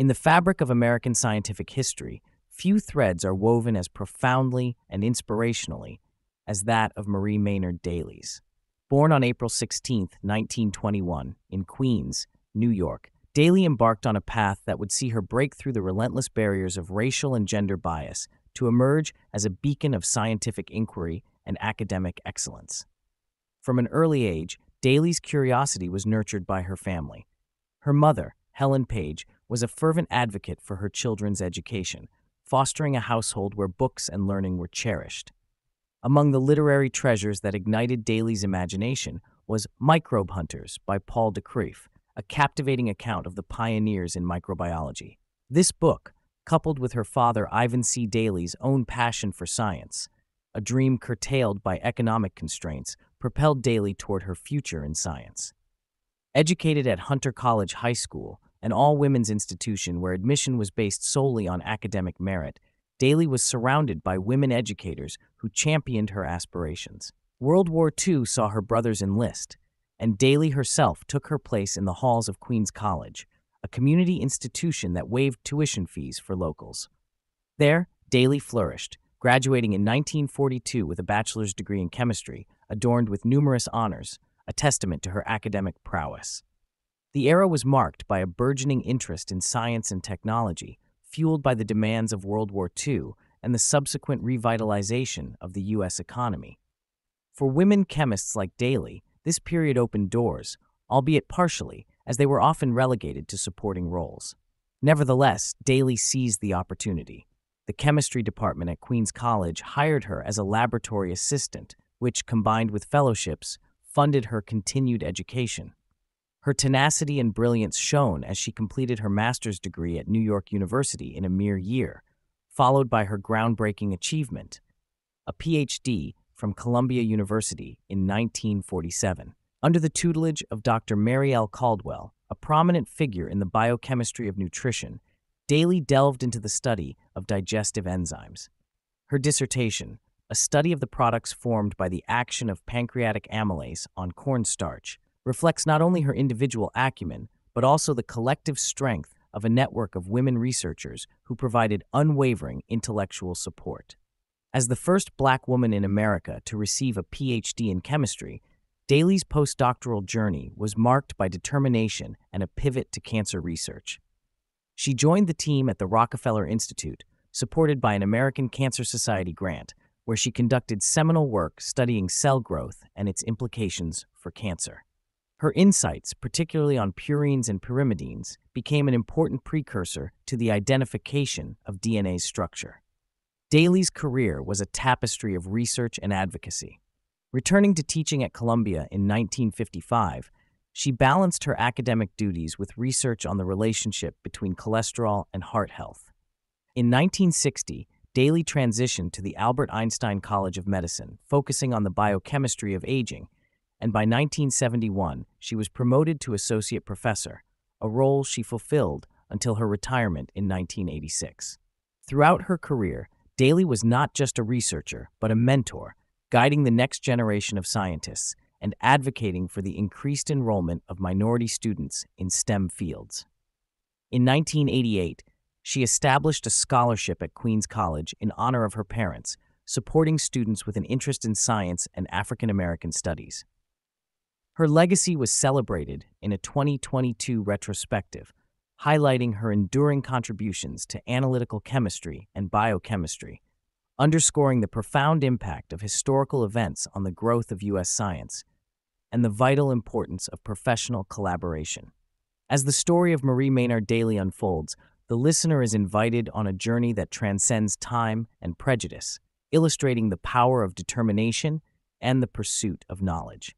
In the fabric of American scientific history, few threads are woven as profoundly and inspirationally as that of Marie Maynard Daly's. Born on April 16, 1921, in Queens, New York, Daly embarked on a path that would see her break through the relentless barriers of racial and gender bias to emerge as a beacon of scientific inquiry and academic excellence. From an early age, Daly's curiosity was nurtured by her family. Her mother, Helen Page, was a fervent advocate for her children's education, fostering a household where books and learning were cherished. Among the literary treasures that ignited Daly's imagination was Microbe Hunters by Paul de Crieff, a captivating account of the pioneers in microbiology. This book, coupled with her father Ivan C. Daly's own passion for science, a dream curtailed by economic constraints, propelled Daly toward her future in science. Educated at Hunter College High School, an all-women's institution where admission was based solely on academic merit, Daly was surrounded by women educators who championed her aspirations. World War II saw her brothers enlist, and Daly herself took her place in the halls of Queens College, a community institution that waived tuition fees for locals. There, Daly flourished, graduating in 1942 with a bachelor's degree in chemistry, adorned with numerous honors, a testament to her academic prowess. The era was marked by a burgeoning interest in science and technology, fueled by the demands of World War II and the subsequent revitalization of the U.S. economy. For women chemists like Daly, this period opened doors, albeit partially, as they were often relegated to supporting roles. Nevertheless, Daly seized the opportunity. The chemistry department at Queens College hired her as a laboratory assistant, which, combined with fellowships, funded her continued education. Her tenacity and brilliance shone as she completed her master's degree at New York University in a mere year, followed by her groundbreaking achievement, a PhD from Columbia University in 1947. Under the tutelage of Dr. Mary L. Caldwell, a prominent figure in the biochemistry of nutrition, Daly delved into the study of digestive enzymes. Her dissertation, a study of the products formed by the action of pancreatic amylase on cornstarch, reflects not only her individual acumen, but also the collective strength of a network of women researchers who provided unwavering intellectual support. As the first Black woman in America to receive a PhD in chemistry, Daly's postdoctoral journey was marked by determination and a pivot to cancer research. She joined the team at the Rockefeller Institute, supported by an American Cancer Society grant, where she conducted seminal work studying cell growth and its implications for cancer. Her insights, particularly on purines and pyrimidines, became an important precursor to the identification of DNA's structure. Daly's career was a tapestry of research and advocacy. Returning to teaching at Columbia in 1955, she balanced her academic duties with research on the relationship between cholesterol and heart health. In 1960, Daly transitioned to the Albert Einstein College of Medicine, focusing on the biochemistry of aging, and by 1971, she was promoted to associate professor, a role she fulfilled until her retirement in 1986. Throughout her career, Daly was not just a researcher, but a mentor, guiding the next generation of scientists and advocating for the increased enrollment of minority students in STEM fields. In 1988, she established a scholarship at Queens College in honor of her parents, supporting students with an interest in science and African American studies. Her legacy was celebrated in a 2022 retrospective, highlighting her enduring contributions to analytical chemistry and biochemistry, underscoring the profound impact of historical events on the growth of U.S. science and the vital importance of professional collaboration. As the story of Marie Maynard Daly unfolds, the listener is invited on a journey that transcends time and prejudice, illustrating the power of determination and the pursuit of knowledge.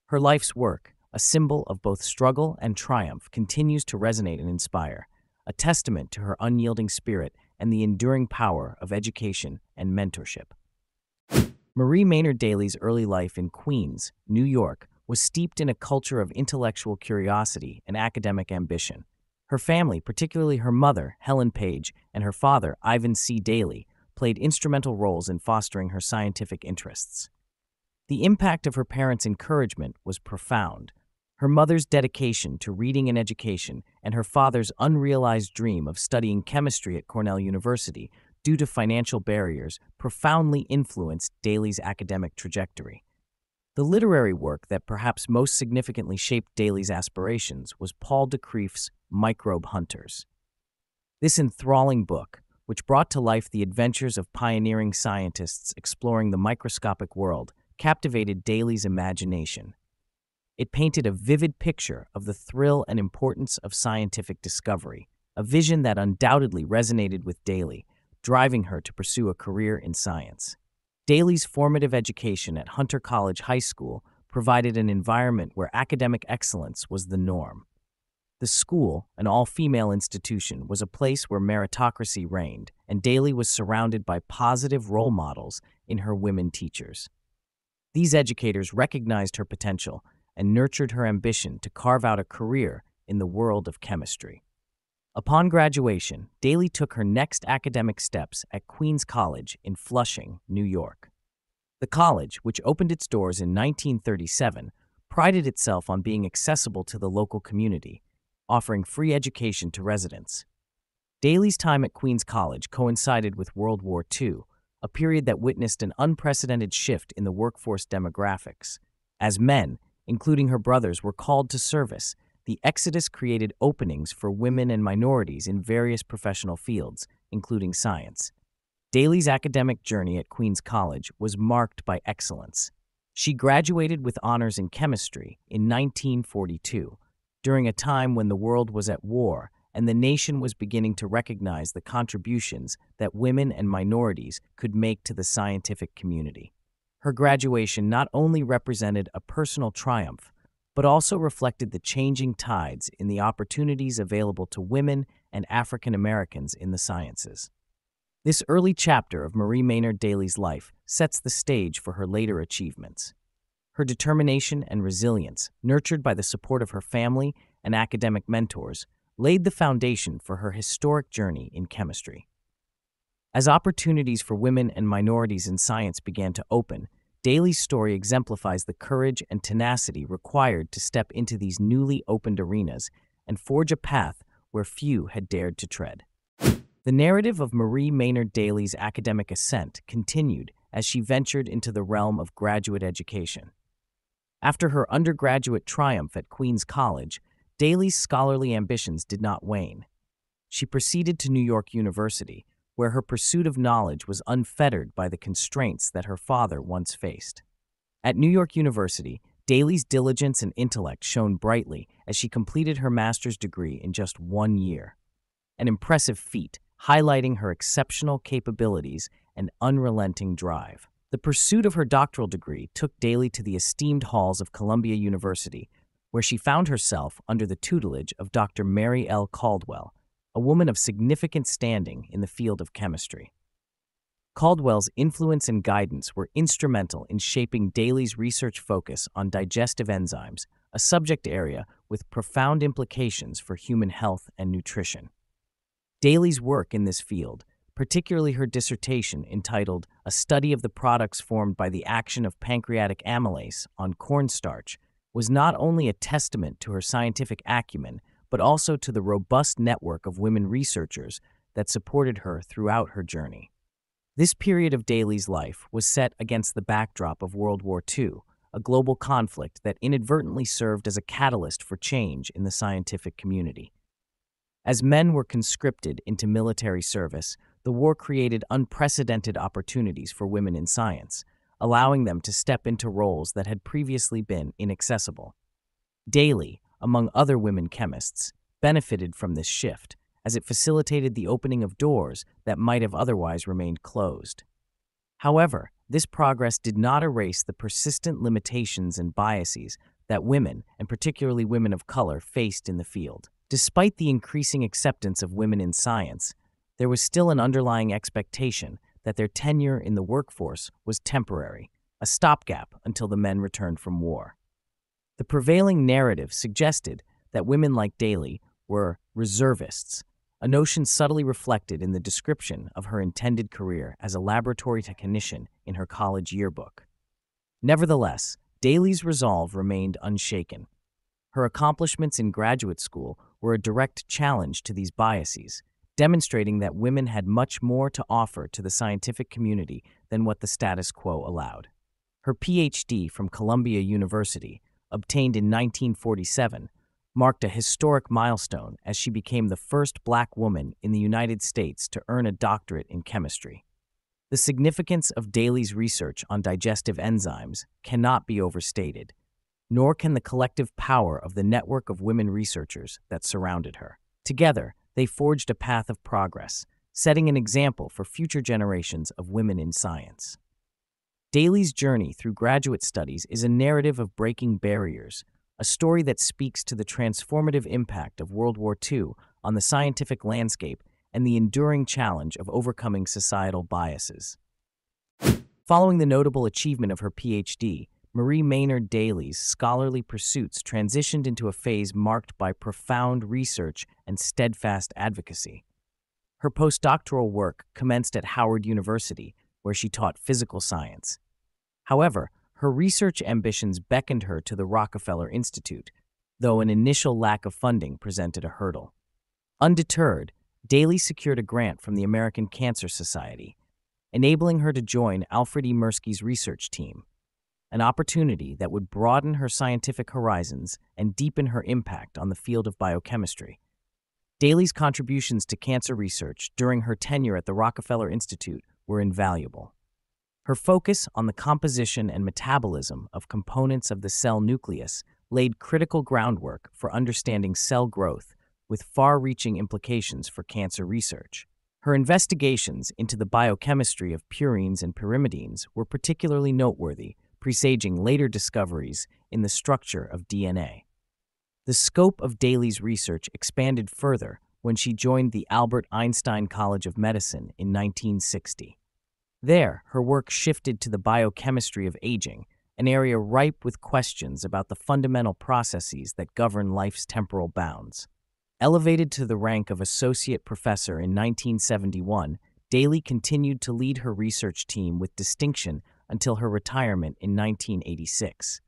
Her life's work, a symbol of both struggle and triumph, continues to resonate and inspire, a testament to her unyielding spirit and the enduring power of education and mentorship. Marie Maynard Daly's early life in Queens, New York, was steeped in a culture of intellectual curiosity and academic ambition. Her family, particularly her mother, Helen Page, and her father, Ivan C. Daly, played instrumental roles in fostering her scientific interests. The impact of her parents' encouragement was profound. Her mother's dedication to reading and education and her father's unrealized dream of studying chemistry at Cornell University due to financial barriers profoundly influenced Daly's academic trajectory. The literary work that perhaps most significantly shaped Daly's aspirations was Paul de Kreef's Microbe Hunters. This enthralling book, which brought to life the adventures of pioneering scientists exploring the microscopic world, captivated Daly's imagination. It painted a vivid picture of the thrill and importance of scientific discovery, a vision that undoubtedly resonated with Daly, driving her to pursue a career in science. Daly's formative education at Hunter College High School provided an environment where academic excellence was the norm. The school, an all-female institution, was a place where meritocracy reigned, and Daly was surrounded by positive role models in her women teachers. These educators recognized her potential and nurtured her ambition to carve out a career in the world of chemistry. Upon graduation, Daly took her next academic steps at Queens College in Flushing, New York. The college, which opened its doors in 1937, prided itself on being accessible to the local community, offering free education to residents. Daly's time at Queens College coincided with World War II, a period that witnessed an unprecedented shift in the workforce demographics. As men, including her brothers, were called to service, the exodus created openings for women and minorities in various professional fields, including science. Daly's academic journey at Queens College was marked by excellence. She graduated with honors in chemistry in 1942, during a time when the world was at war and the nation was beginning to recognize the contributions that women and minorities could make to the scientific community. Her graduation not only represented a personal triumph, but also reflected the changing tides in the opportunities available to women and African Americans in the sciences. This early chapter of Marie Maynard Daly's life sets the stage for her later achievements. Her determination and resilience, nurtured by the support of her family and academic mentors, laid the foundation for her historic journey in chemistry. As opportunities for women and minorities in science began to open, Daly's story exemplifies the courage and tenacity required to step into these newly opened arenas and forge a path where few had dared to tread. The narrative of Marie Maynard Daly's academic ascent continued as she ventured into the realm of graduate education. After her undergraduate triumph at Queens College, Daly's scholarly ambitions did not wane. She proceeded to New York University, where her pursuit of knowledge was unfettered by the constraints that her father once faced. At New York University, Daly's diligence and intellect shone brightly as she completed her master's degree in just 1 year. An impressive feat, highlighting her exceptional capabilities and unrelenting drive. The pursuit of her doctoral degree took Daly to the esteemed halls of Columbia University, where she found herself under the tutelage of Dr. Mary L. Caldwell, a woman of significant standing in the field of chemistry. Caldwell's influence and guidance were instrumental in shaping Daly's research focus on digestive enzymes, a subject area with profound implications for human health and nutrition. Daly's work in this field, particularly her dissertation entitled A Study of the Products Formed by the Action of Pancreatic Amylase on Cornstarch, was not only a testament to her scientific acumen, but also to the robust network of women researchers that supported her throughout her journey. This period of Daly's life was set against the backdrop of World War II, a global conflict that inadvertently served as a catalyst for change in the scientific community. As men were conscripted into military service, the war created unprecedented opportunities for women in science, allowing them to step into roles that had previously been inaccessible. Daly, among other women chemists, benefited from this shift, as it facilitated the opening of doors that might have otherwise remained closed. However, this progress did not erase the persistent limitations and biases that women, and particularly women of color, faced in the field. Despite the increasing acceptance of women in science, there was still an underlying expectation that their tenure in the workforce was temporary, a stopgap until the men returned from war. The prevailing narrative suggested that women like Daly were reservists, a notion subtly reflected in the description of her intended career as a laboratory technician in her college yearbook. Nevertheless, Daly's resolve remained unshaken. Her accomplishments in graduate school were a direct challenge to these biases, demonstrating that women had much more to offer to the scientific community than what the status quo allowed. Her PhD from Columbia University, obtained in 1947, marked a historic milestone as she became the first Black woman in the United States to earn a doctorate in chemistry. The significance of Daly's research on digestive enzymes cannot be overstated, nor can the collective power of the network of women researchers that surrounded her. Together, they forged a path of progress, setting an example for future generations of women in science. Daly's journey through graduate studies is a narrative of breaking barriers, a story that speaks to the transformative impact of World War II on the scientific landscape and the enduring challenge of overcoming societal biases. Following the notable achievement of her PhD, Marie Maynard Daly's scholarly pursuits transitioned into a phase marked by profound research and steadfast advocacy. Her postdoctoral work commenced at Howard University, where she taught physical science. However, her research ambitions beckoned her to the Rockefeller Institute, though an initial lack of funding presented a hurdle. Undeterred, Daly secured a grant from the American Cancer Society, enabling her to join Alfred E. Mirsky's research team, an opportunity that would broaden her scientific horizons and deepen her impact on the field of biochemistry. Daly's contributions to cancer research during her tenure at the Rockefeller Institute were invaluable. Her focus on the composition and metabolism of components of the cell nucleus laid critical groundwork for understanding cell growth with far-reaching implications for cancer research. Her investigations into the biochemistry of purines and pyrimidines were particularly noteworthy, presaging later discoveries in the structure of DNA. The scope of Daly's research expanded further when she joined the Albert Einstein College of Medicine in 1960. There, her work shifted to the biochemistry of aging, an area ripe with questions about the fundamental processes that govern life's temporal bounds. Elevated to the rank of associate professor in 1971, Daly continued to lead her research team with distinction until her retirement in 1986.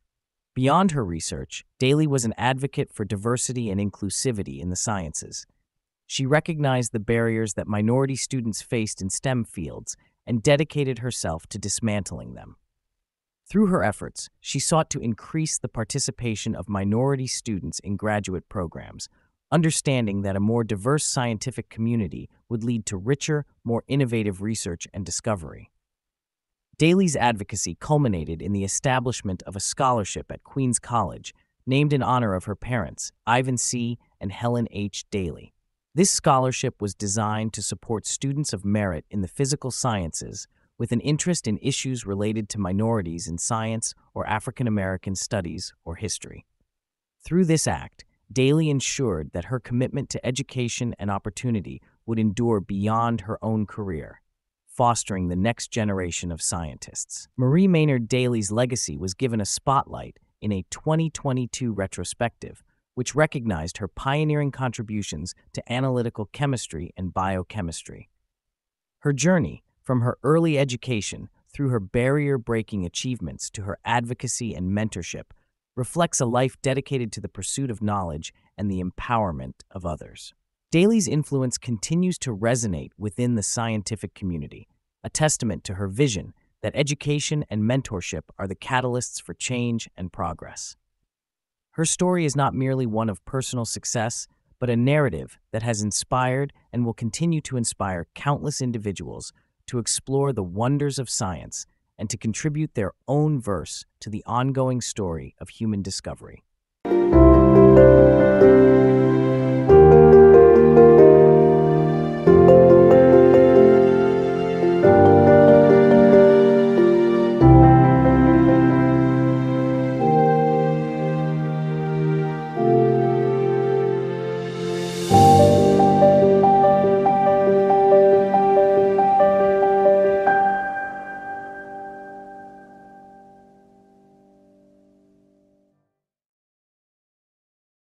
Beyond her research, Daly was an advocate for diversity and inclusivity in the sciences. She recognized the barriers that minority students faced in STEM fields and dedicated herself to dismantling them. Through her efforts, she sought to increase the participation of minority students in graduate programs, understanding that a more diverse scientific community would lead to richer, more innovative research and discovery. Daly's advocacy culminated in the establishment of a scholarship at Queens College, named in honor of her parents, Ivan C. and Helen H. Daly. This scholarship was designed to support students of merit in the physical sciences with an interest in issues related to minorities in science or African American studies or history. Through this act, Daly ensured that her commitment to education and opportunity would endure beyond her own career, fostering the next generation of scientists. Marie Maynard Daly's legacy was given a spotlight in a 2022 retrospective, which recognized her pioneering contributions to analytical chemistry and biochemistry. Her journey, from her early education through her barrier-breaking achievements to her advocacy and mentorship, reflects a life dedicated to the pursuit of knowledge and the empowerment of others. Daly's influence continues to resonate within the scientific community, a testament to her vision that education and mentorship are the catalysts for change and progress. Her story is not merely one of personal success, but a narrative that has inspired and will continue to inspire countless individuals to explore the wonders of science and to contribute their own verse to the ongoing story of human discovery.